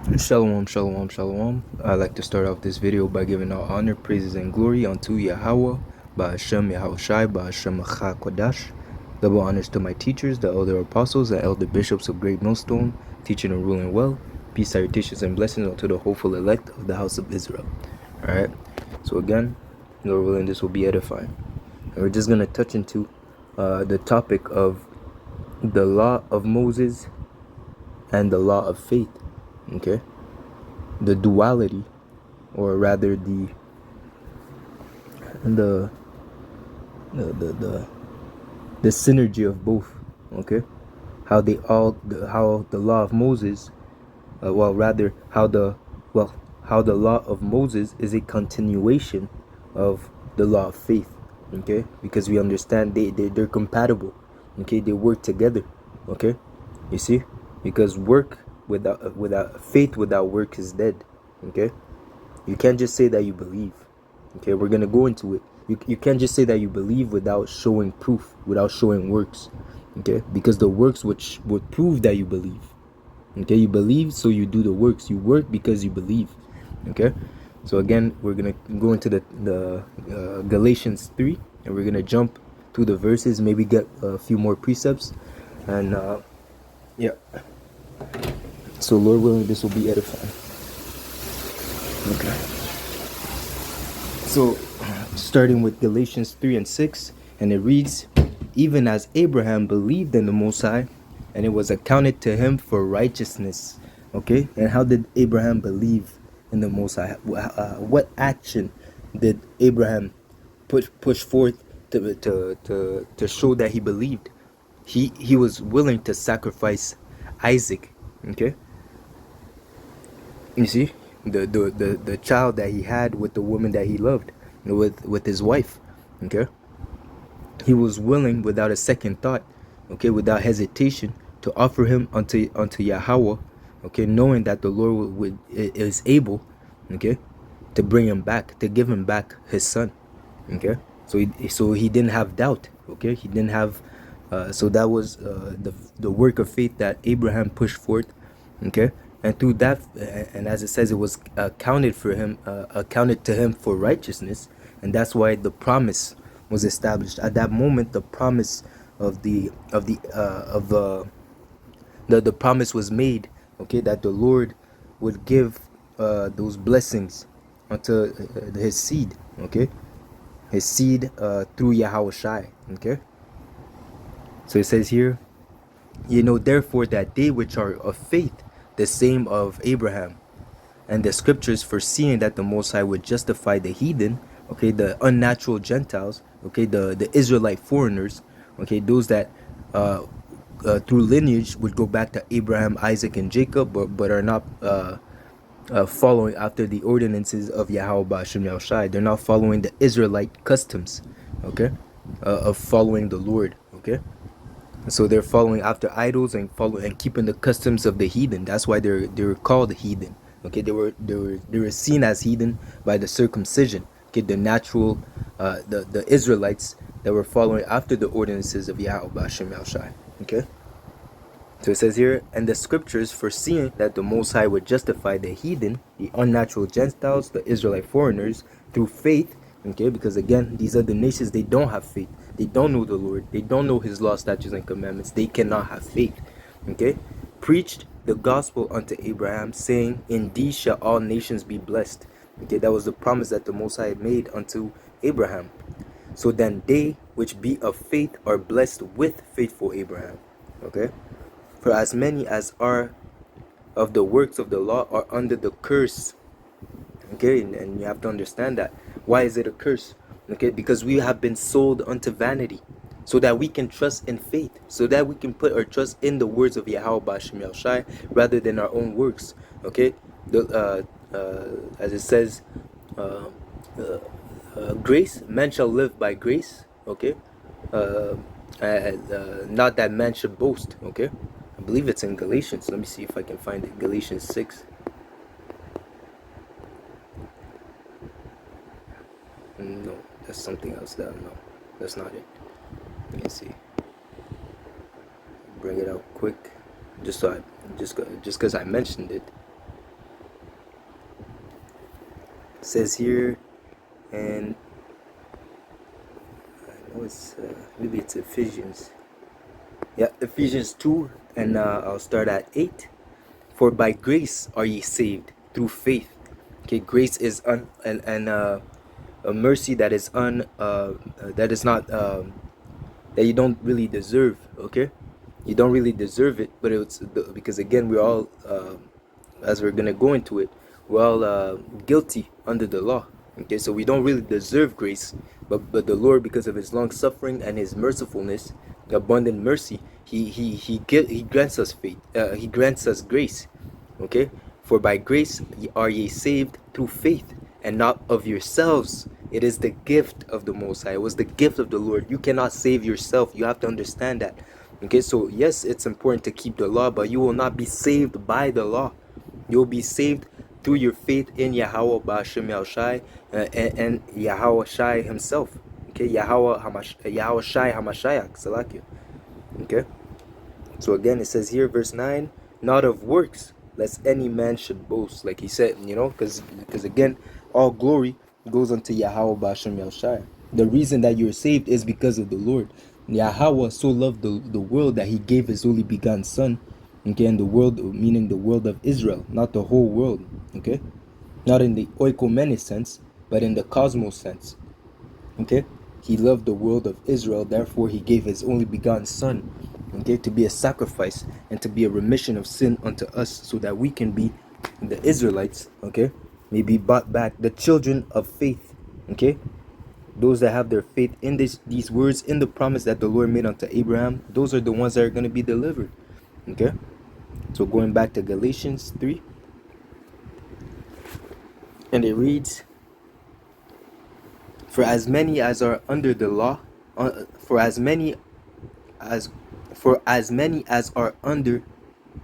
Shalom, shalom, shalom. I'd like to start off this video by giving all honor, praises, and glory unto Yahweh, Ba'ashem Yahushai, Ba'ashem Acha Kodash. Double honors to my teachers, the elder apostles, the elder bishops of Great Millstone, teaching and ruling well. Peace, salutations, and blessings unto the hopeful elect of the house of Israel. Alright, so again, Lord willing, this will be edifying. And we're just going to touch into the topic of the law of Moses and the law of faith. Okay, the duality, or rather the the the the, the, the synergy of both. Okay, how they all how the law of Moses, how the law of Moses is a continuation of the law of faith. Okay, because we understand they're compatible. Okay, they work together. Okay, you see, because work without faith without work is dead. Okay, you can't just say that you believe. Okay, we're gonna go into it. You can't just say that you believe without showing proof, without showing works. Okay, because the works which would prove that you believe. Okay, you believe, so you do the works. You work because you believe. Okay, so again, we're gonna go into the Galatians 3, and we're gonna jump through the verses, maybe get a few more precepts, and yeah. So Lord willing, this will be edifying. Okay. So, starting with Galatians 3 and 6, and it reads, even as Abraham believed in the Most High, and it was accounted to him for righteousness. Okay, and how did Abraham believe in the Most High? What action did Abraham push forth to show that he believed? He was willing to sacrifice Isaac. Okay, you see, the child that he had with the woman that he loved, with his wife. Okay, he was willing without a second thought, okay, without hesitation, to offer him unto Yahweh, okay, knowing that the Lord is able, okay, to bring him back, to give him back his son. Okay, so he didn't have doubt. Okay, he didn't have so that was the work of faith that Abraham pushed forth. Okay, and through that, and as it says, it was accounted to him for righteousness, and that's why the promise was established at that moment. The promise of the promise was made. Okay, that the Lord would give those blessings unto his seed. Okay, his seed through Yahweh Shai. Okay, so it says here, therefore that they which are of faith, the same of Abraham, and the scriptures foreseeing that the Most High would justify the heathen, okay, the unnatural Gentiles, okay, the Israelite foreigners, okay, those that through lineage would go back to Abraham, Isaac, and Jacob, but are not following after the ordinances of Yahweh Ba'ashem Yahushai. They're not following the Israelite customs, okay, of following the Lord, okay. So they're following after idols and keeping the customs of the heathen. That's why they were called heathen. Okay, they were seen as heathen by the circumcision. Okay, the natural, the Israelites that were following after the ordinances of Yahweh Ba'ashem Yahushai. Okay. So it says here, and the scriptures foreseeing that the Most High would justify the heathen, the unnatural Gentiles, the Israelite foreigners, through faith. Okay, because again, these other nations, they don't have faith. They don't know the Lord. They don't know his law, statutes, and commandments. They cannot have faith. Okay, preached the gospel unto Abraham, saying, in these shall all nations be blessed. Okay, that was the promise that the Most High had made unto Abraham. So then they which be of faith are blessed with faithful Abraham. Okay, for as many as are of the works of the law are under the curse. Okay, and you have to understand that. Why is it a curse? Okay, because we have been sold unto vanity, so that we can trust in faith, so that we can put our trust in the words of Yahweh Ba'ashem Yahushai rather than our own works. Okay, as it says, grace, man shall live by grace. Okay, not that man should boast. Okay, I believe it's in Galatians. Let me see if I can find it. Galatians 6. No, that's something else. No, that's not it. Let me see. Bring it out quick, just because I mentioned it. says here, and I know it's maybe it's Ephesians. Yeah, Ephesians 2, and I'll start at 8. For by grace are ye saved through faith. Okay, grace is a mercy that is that is not that you don't really deserve. Okay, you don't really deserve it, but it's because again we're all as we're gonna go into it, we're all guilty under the law. Okay, so we don't really deserve grace, but the Lord, because of His long suffering and His mercifulness, abundant mercy, He grants us faith. He grants us grace. Okay, for by grace are ye saved through faith, and not of yourselves. It is the gift of the Most High. It was the gift of the Lord. You cannot save yourself. You have to understand that. Okay, so yes, it's important to keep the law, but you will not be saved by the law. You'll be saved through your faith in Yahweh Ba'ashem Yahushai and Yahweh Shai himself. Okay, Yahweh Shai Hamashiach Salakia. Okay, so again it says here, verse 9, not of works, lest any man should boast. Like he said, because again, all glory goes unto Yahweh Ba'ashem Yahushai. The reason that you're saved is because of the Lord. Yahweh so loved the world that He gave His only begotten Son. Okay, and the world, meaning the world of Israel, not the whole world. Okay, not in the oikoumene sense, but in the cosmos sense. Okay, He loved the world of Israel, therefore He gave His only begotten Son, okay, to be a sacrifice and to be a remission of sin unto us, so that we can be the Israelites. Okay, may be brought back, the children of faith. Okay, those that have their faith in these words, in the promise that the Lord made unto Abraham, those are the ones that are going to be delivered. Okay, so going back to Galatians 3, and it reads, for as many as are under the law, for as many as are under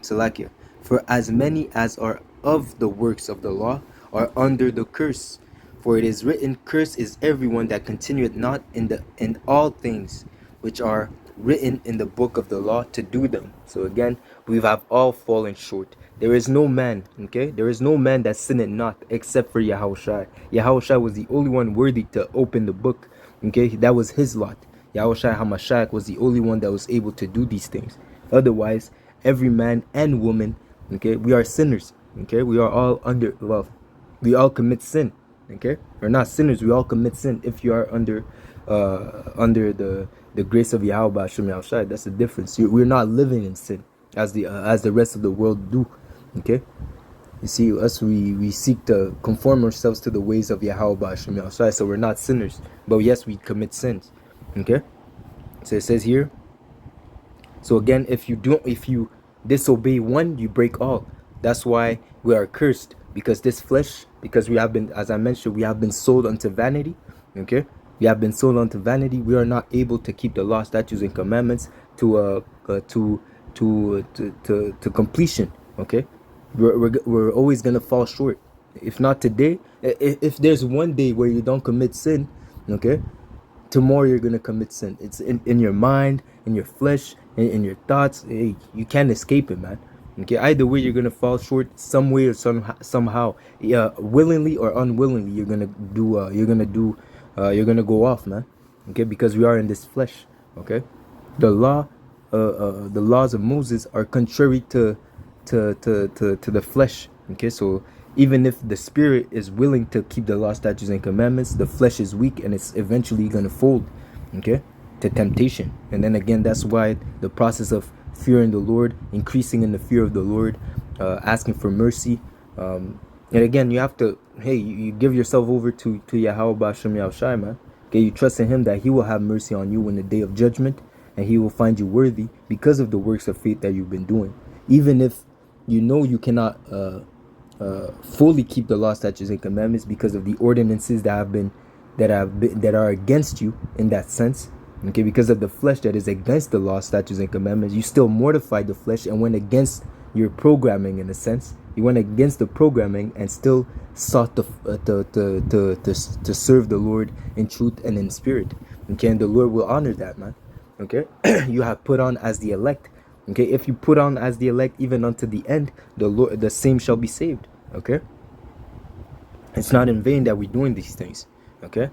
Salakia, for as many as are of the works of the law are under the curse. For it is written, cursed is everyone that continueth not in all things which are written in the book of the law to do them. So again, we have all fallen short. There is no man, okay? There is no man that sinned not except for Yahushua. Yahushua was the only one worthy to open the book, okay? That was his lot. Yahushua HaMashiach was the only one that was able to do these things. Otherwise, every man and woman, okay, we are sinners, okay? We are all we all commit sin, okay? We're not sinners, we all commit sin if you are under the grace of Yahweh Ba'ashem Yahushai. That's the difference. We're not living in sin as the rest of the world do. Okay, you see, us we seek to conform ourselves to the ways of Yahweh Ba'ashem Yahushai, so we're not sinners, but yes, we commit sins. Okay, so it says here. So again, if you disobey one, you break all. That's why we are cursed, because this flesh, because we have been, as I mentioned, we have been sold unto vanity. Okay, we have been sold unto vanity. We are not able to keep the law, statutes, and commandments to completion. Okay, we're always gonna fall short. If not today, if there's one day where you don't commit sin, okay, tomorrow you're gonna commit sin. It's in your mind, in your flesh, in your thoughts. Hey, you can't escape it, man. Okay, either way you're gonna fall short some way or somehow. Willingly or unwillingly, you're gonna go off, man. Okay, because we are in this flesh. Okay, the laws of Moses are contrary to the flesh. Okay, so even if the spirit is willing to keep the law, statutes, and commandments, the flesh is weak and it's eventually going to fold, okay, to temptation. And then again, that's why the process of fearing the Lord, increasing in the fear of the Lord, asking for mercy, and again, you have to, hey, you give yourself over to Yahweh Ba'ashem Yahushai, man. Okay, you trust in Him that He will have mercy on you in the day of judgment, and He will find you worthy because of the works of faith that you've been doing. Even if you know you cannot fully keep the law, statutes, and commandments because of the ordinances that are against you in that sense. Okay, because of the flesh that is against the law, statutes, and commandments, you still mortified the flesh and went against your programming in a sense. You went against the programming and still sought to serve the Lord in truth and in spirit. Okay, and the Lord will honor that, man. Okay, you have put on as the elect. Okay, if you put on as the elect even unto the end, the Lord, the same shall be saved. Okay, It's not in vain that we're doing these things. Okay?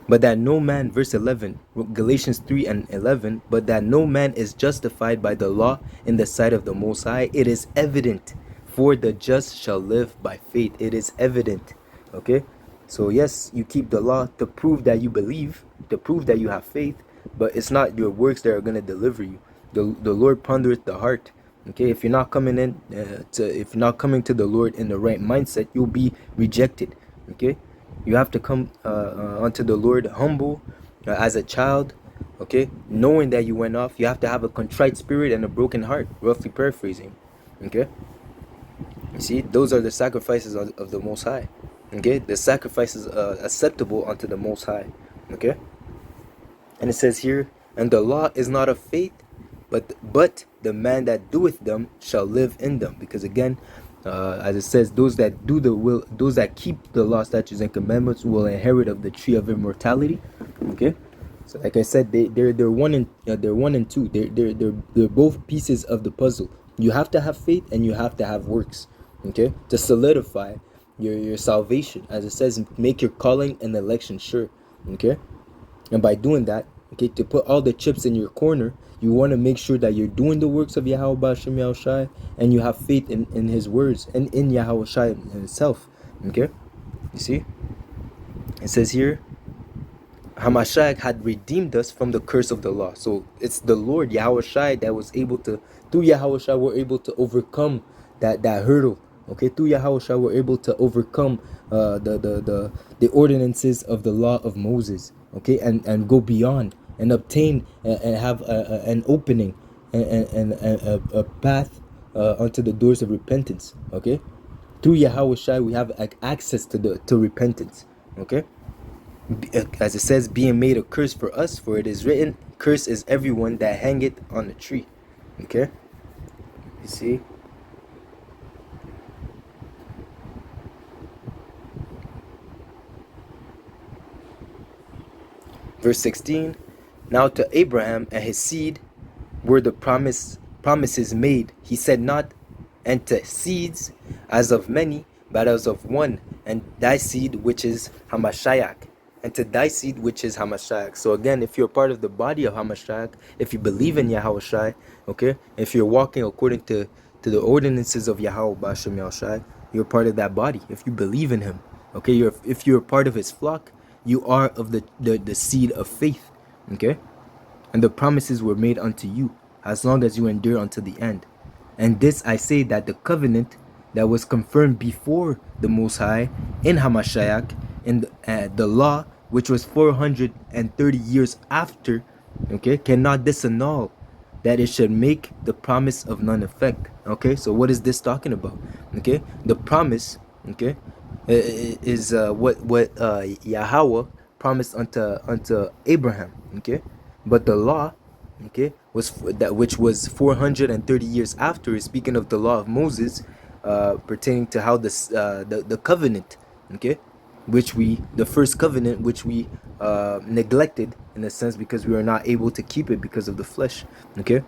But that no man, verse 11, Galatians 3 and 11, but that no man is justified by the law in the sight of the Most High, it is evident, for the just shall live by faith. It is evident. Okay? So yes, you keep the law to prove that you believe, to prove that you have faith, but it's not your works that are going to deliver you. The Lord pondereth the heart. Okay, if you're not coming in if you're not coming to the Lord in the right mindset, you'll be rejected. Okay, you have to come unto the Lord humble, as a child. Okay, knowing that you went off, you have to have a contrite spirit and a broken heart, roughly paraphrasing. Okay, you see, those are the sacrifices of the Most High. Okay, the sacrifices acceptable unto the Most High. Okay, and it says here, and the law is not of faith, but the man that doeth them shall live in them. Because again, as it says, those that do the will, those that keep the law, statutes, and commandments will inherit of the tree of immortality. Okay, so like I said, they're one and two. They're both pieces of the puzzle. You have to have faith and you have to have works. Okay, to solidify your salvation, as it says, make your calling and election sure. Okay. And by doing that, okay, to put all the chips in your corner, you want to make sure that you're doing the works of Yahweh Ba'ashem Yahushai, and you have faith in his words and in Yahweh Shai himself. Okay? You see? It says here, Hamashiach had redeemed us from the curse of the law. So it's the Lord Yahweh Shai that was able to, through Yahweh Shai, we're able to overcome that hurdle. Okay, through Yahweh Shai, we're able to overcome the ordinances of the law of Moses. Okay, and go beyond and obtain and have an opening and a path onto the doors of repentance. Okay, through Yahweh Shai, we have access to repentance. Okay. As it says, being made a curse for us, for it is written, curse is everyone that hangeth on a tree. Okay, you see, verse 16, now to Abraham and his seed were the promises made. He said not, and to seeds as of many, but as of one, and thy seed which is Hamashiach, and to thy seed which is Hamashiach. So again, if you're part of the body of Hamashiach, if you believe in Yahweh Shai, okay, if you're walking according to the ordinances of Yahweh Ba'ashem Yahushai, you're part of that body. If you believe in him, okay, if you're part of his flock, you are of the seed of faith. Okay, and the promises were made unto you, as long as you endure unto the end. And this I say, that the covenant that was confirmed before the Most High in Hamashiach, in the law, which was 430 years after, okay, cannot disannul, that it should make the promise of none effect. Okay, so what is this talking about? Okay, the promise, okay, is what Yahweh promised unto Abraham. Okay, but the law, okay, which was 430 years after, is speaking of the law of Moses, pertaining to how the covenant, okay, the first covenant, which we neglected, in a sense, because we were not able to keep it because of the flesh. Okay,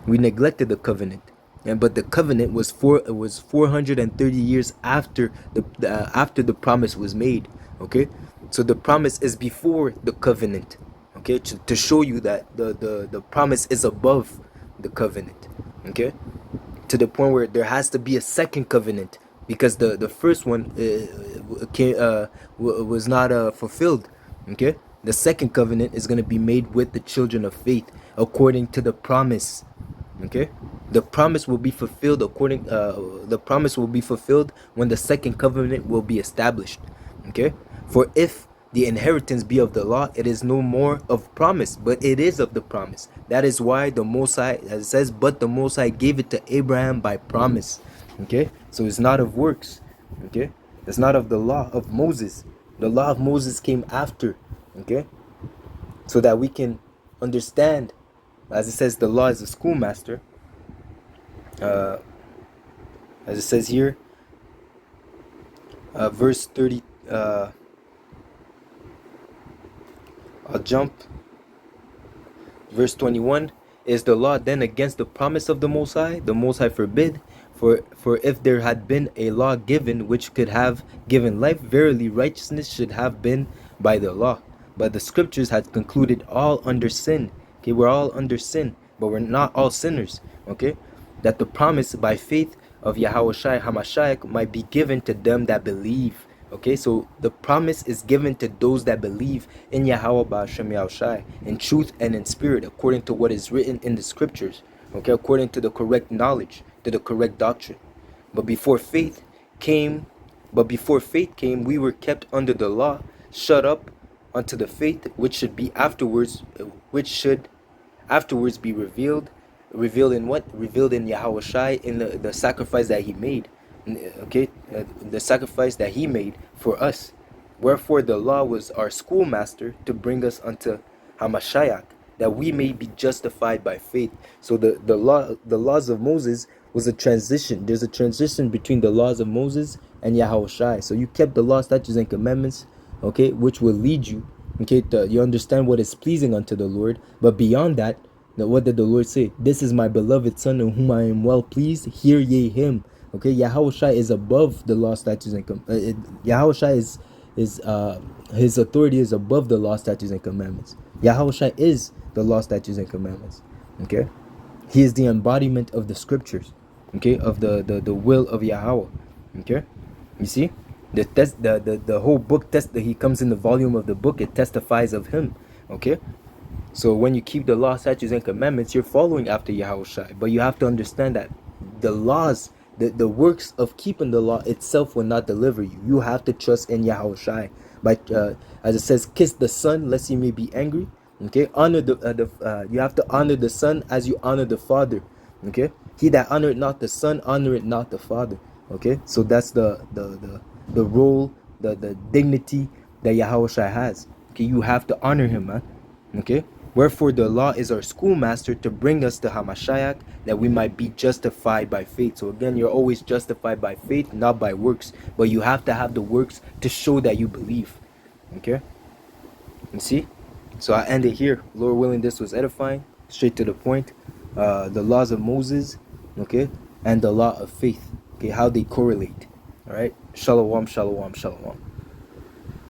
we neglected the covenant, but the covenant was 430 years after the promise was made. Okay, so the promise is before the covenant. Okay, to show you that the promise is above the covenant. Okay, to the point where there has to be a second covenant, because the first one was not fulfilled. Okay, the second covenant is going to be made with the children of faith according to the promise. Okay, the promise will be fulfilled the promise will be fulfilled when the second covenant will be established. Okay, for if the inheritance be of the law, it is no more of promise, but it is of the promise. That is why the Most High, as it says, but the Most High gave it to Abraham by promise. Okay, so it's not of works. Okay, it's not of the law of Moses. The law of Moses came after. Okay, so that we can understand, as it says, the law is a schoolmaster. As it says here, verse 30. I'll jump. Verse 21, is the law then against the promise of the Most High? The Most High forbid. For if there had been a law given which could have given life, verily righteousness should have been by the law. But the scriptures had concluded all under sin. Okay, we're all under sin, but we're not all sinners. Okay, that the promise by faith of Yahweh Shai Hamashiach might be given to them that believe. Okay, so the promise is given to those that believe in Yahweh Ba'ashem Yahushai in truth and in spirit, according to what is written in the scriptures. Okay, according to the correct knowledge, to the correct doctrine. But before faith came, we were kept under the law, shut up unto the faith which should be afterwards, which should afterwards be revealed. Revealed in what? Revealed in Yahweh Shai, in the sacrifice that he made. Okay, the sacrifice that he made for us. Wherefore the law was our schoolmaster to bring us unto Hamashiach, that we may be justified by faith. So the laws of Moses was a transition. There's a transition between the laws of Moses and Yahweh Shai. So you kept the law, statutes, and commandments, okay, which will lead you, okay, you understand what is pleasing unto the Lord. But beyond that, what did the Lord say? This is my beloved son in whom I am well pleased. Hear ye him. Okay, Yahweh Shai is above the law, statutes, and Yahweh Shai is his authority is above the law, statutes, and commandments. Yahweh Shai is the law, statutes, and commandments. Okay, he is the embodiment of the scriptures. Okay, of the will of Yahweh. Okay, you see, the whole book test that he comes in the volume of the book, it testifies of him. Okay, so when you keep the law, statutes, and commandments, you're following after Yahweh Shai. But you have to understand that the laws, the works of keeping the law itself will not deliver you. You have to trust in Yahweh Shai. By as it says, kiss the Son lest he may be angry. Okay, honor you have to honor the Son as you honor the Father. Okay, he that honored not the Son honored not the Father. Okay, so that's the role, the dignity that Yahweh Shai has. Okay, you have to honor him, man. Okay, wherefore the law is our schoolmaster to bring us to Hamashiach, that we might be justified by faith. So again, you're always justified by faith, not by works. But you have to have the works to show that you believe. Okay, you see. So I end it here. Lord willing, this was edifying, straight to the point. The laws of Moses, okay, and the law of faith, okay, how they correlate. All right, shalom, shalom, shalom.